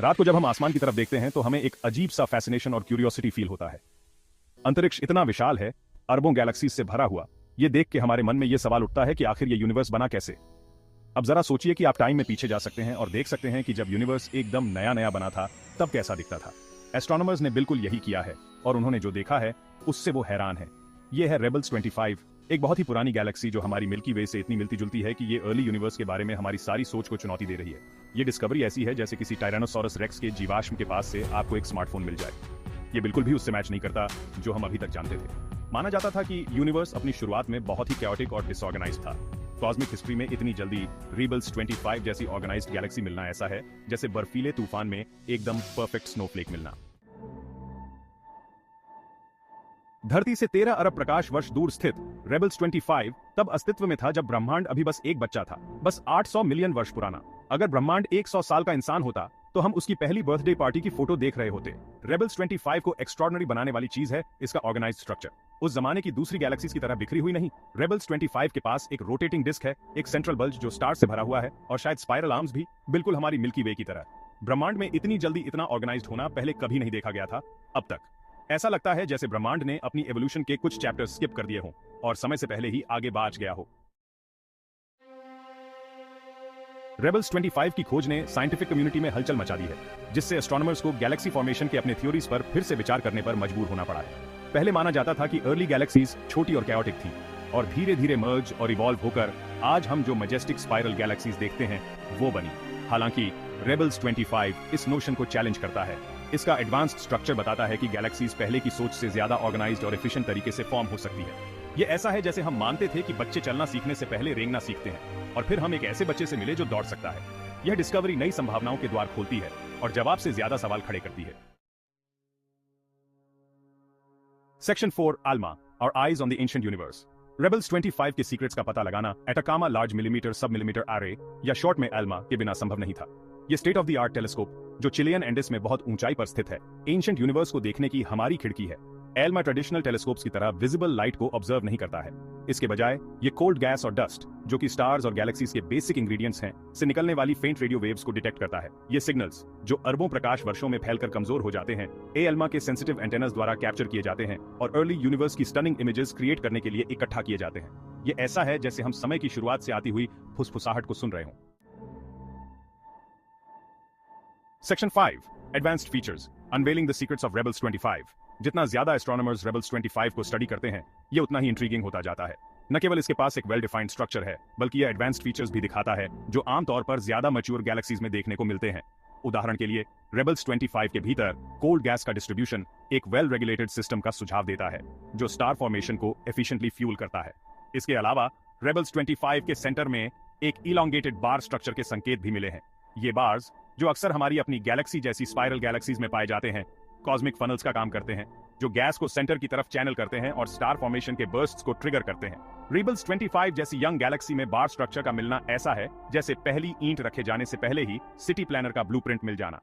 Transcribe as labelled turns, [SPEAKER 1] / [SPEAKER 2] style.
[SPEAKER 1] रात को जब हम आसमान की तरफ देखते हैं तो हमें एक अजीब सा फैसिनेशन और क्यूरियोसिटी फील होता है। अंतरिक्ष इतना विशाल है, अरबों गैलेक्सीज से भरा हुआ। ये देख के हमारे मन में ये सवाल उठता है कि आखिर ये यूनिवर्स बना कैसे। अब जरा सोचिए कि आप टाइम में पीछे जा सकते हैं और देख सकते हैं कि जब यूनिवर्स एकदम नया नया बना था तब कैसा दिखता था। एस्ट्रोनॉमर्स ने बिल्कुल यही किया है और उन्होंने जो देखा है उससे वो हैरान है। ये है रेबल्स 25, एक बहुत ही पुरानी गैलेक्सी जो हमारी मिल्की वे से इतनी मिलती जुलती है कि ये अर्ली यूनिवर्स के बारे में हमारी सारी सोच को चुनौती दे रही है। ये डिस्कवरी ऐसी है जैसे किसी टायरानोसॉरस रेक्स के जीवाश्म के पास से आपको एक स्मार्टफोन मिल जाए। ये बिल्कुल भी उससे मैच नहीं करता जो हम अभी तक जानते थे। माना जाता था कि यूनिवर्स अपनी शुरुआत में बहुत ही कैओटिक और डिसऑर्गेनाइज्ड था। कॉस्मिक हिस्ट्री में इतनी जल्दी रेबल्स 25 जैसी ऑर्गेनाइज्ड गैलेक्सी मिलना ऐसा है जैसे बर्फीले तूफान में एकदम परफेक्ट स्नोफ्लेक मिलना। धरती से 13 अरब प्रकाश वर्ष दूर स्थित रेबल्स 25 तब अस्तित्व में था जब ब्रह्मांड अभी बस एक बच्चा था, बस 800 मिलियन वर्ष पुराना। अगर ब्रह्मांड 100 साल का इंसान होता तो हम उसकी पहली बर्थडे पार्टी की फोटो देख रहे होते। रेबल्स 25 को एक्स्ट्रॉर्डिनरी बनाने वाली चीज है इसका ऑर्गेनाइज्ड स्ट्रक्चर। उस जमाने की दूसरी गैलेक्सीज की तरह बिखरी हुई नहीं। रेबल्स 25 के पास एक रोटेटिंग डिस्क है, एक सेंट्रल बल्ज जो स्टार से भरा हुआ है और शायद स्पाइरल आर्म्स भी, बिल्कुल हमारी मिल्की वे की तरह। ब्रह्मांड में इतनी जल्दी इतना ऑर्गेनाइज्ड होना पहले कभी नहीं देखा गया था अब तक। ऐसा लगता है जैसे ब्रह्मांड ने अपनी एवोल्यूशन के कुछ चैप्टर्स स्किप कर दिए हों और समय से पहले ही आगे बढ़ गया हो। रेबल्स 25 की खोज ने साइंटिफिक कम्युनिटी में हलचल मचा दी है, जिससे एस्ट्रोनॉमर्स को गैलेक्सी फॉर्मेशन के अपने थ्योरीज पर फिर से विचार करने पर मजबूर होना पड़ा है। पहले माना जाता था कि अर्ली गैलेक्सीज छोटी और कैओटिक थी और धीरे धीरे मर्ज और इवॉल्व होकर आज हम जो मैजेस्टिक स्पाइरल गैलेक्सीज देखते हैं वो बनी। हालांकि रेबल्स 25 इस नोशन को चैलेंज करता है। इसका एडवांस्ड स्ट्रक्चर बताता है कि गैलेक्सीज पहले की सोच से ज्यादा ऑर्गेनाइज्ड और एफिशिएंट तरीके से फॉर्म हो सकती है। ये ऐसा है जैसे हम मानते थे कि बच्चे चलना सीखने से पहले रेंगना सीखते हैं और फिर हम एक ऐसे बच्चे से मिले जो दौड़ सकता है। यह डिस्कवरी नई संभावनाओं के द्वार खोलती है और जवाब से ज्यादा सवाल खड़े करती है। सेक्शन 4 आल्मा और eyes on the ancient universe. Rebels 25 के सीक्रेट्स का पता लगाना एटाकामा लार्ज मिलीमीटर सब मिलीमीटर एरे या शॉर्ट में एल्मा के बिना संभव नहीं था। ये state of the art telescope जो चिलियन एंडिस में बहुत ऊंचाई पर स्थित है, एंशिएंट यूनिवर्स को देखने की हमारी खिड़की है। एल्मा ट्रेडिशनल टेलीस्कोप्स की तरह विजिबल लाइट को ऑब्जर्व नहीं करता है। इसके बजाय ये कोल्ड गैस और डस्ट, जो कि स्टार्स और गैलेक्सीज के बेसिक इंग्रेडिएंट्स हैं, से निकलने वाली फेंट रेडियो वेव्स को डिटेक्ट करता है। ये सिग्नल्स, जो अरबों प्रकाश वर्षों में फैलकर कमजोर हो जाते हैं, एल्मा के सेंसिटिव एंटेनास द्वारा कैप्चर किए जाते हैं और अर्ली यूनिवर्स की स्टनिंग इमेजेस क्रिएट करने के लिए इकट्ठा किए जाते हैं। ये ऐसा है जैसे हम समय की शुरुआत से आती हुई फुसफुसाहट को सुन रहे हों। Section 5 advanced features unveiling the secrets of rebels 25। जितना ज्यादा एस्ट्रोनॉमर्स रेबल्स 25 को स्टडी करते हैं, ये उतना ही इंट्रीगिंग होता जाता है। न केवल इसके पास एक वेल डिफाइंड स्ट्रक्चर है, बल्कि यह एडवांस्ड फीचर्स भी दिखाता है जो आमतौर पर ज्यादा मैच्योर गैलेक्सीज में देखने को मिलते हैं। उदाहरण के लिए, रेबल्स 25 के भीतर कोल्ड गैस का डिस्ट्रीब्यूशन एक वेल रेगुलेटेड सिस्टम का सुझाव देता है जो स्टार फॉर्मेशन को एफिशिएंटली फ्यूल करता है। इसके अलावा रेबल्स 25 के सेंटर में एक इलॉन्गेटेड बार स्ट्रक्चर के संकेत भी मिले हैं। ये बार्स, जो अक्सर हमारी अपनी गैलेक्सी जैसी स्पाइरल गैलेक्सीज में पाए जाते हैं, कॉस्मिक फनल्स का काम करते हैं जो गैस को सेंटर की तरफ चैनल करते हैं और स्टार फॉर्मेशन के बर्स्ट्स को ट्रिगर करते हैं। रेबल्स 25 जैसी यंग गैलेक्सी में बार स्ट्रक्चर का मिलना ऐसा है जैसे पहली ईंट रखे जाने से पहले ही सिटी प्लानर का ब्लूप्रिंट मिल जाना।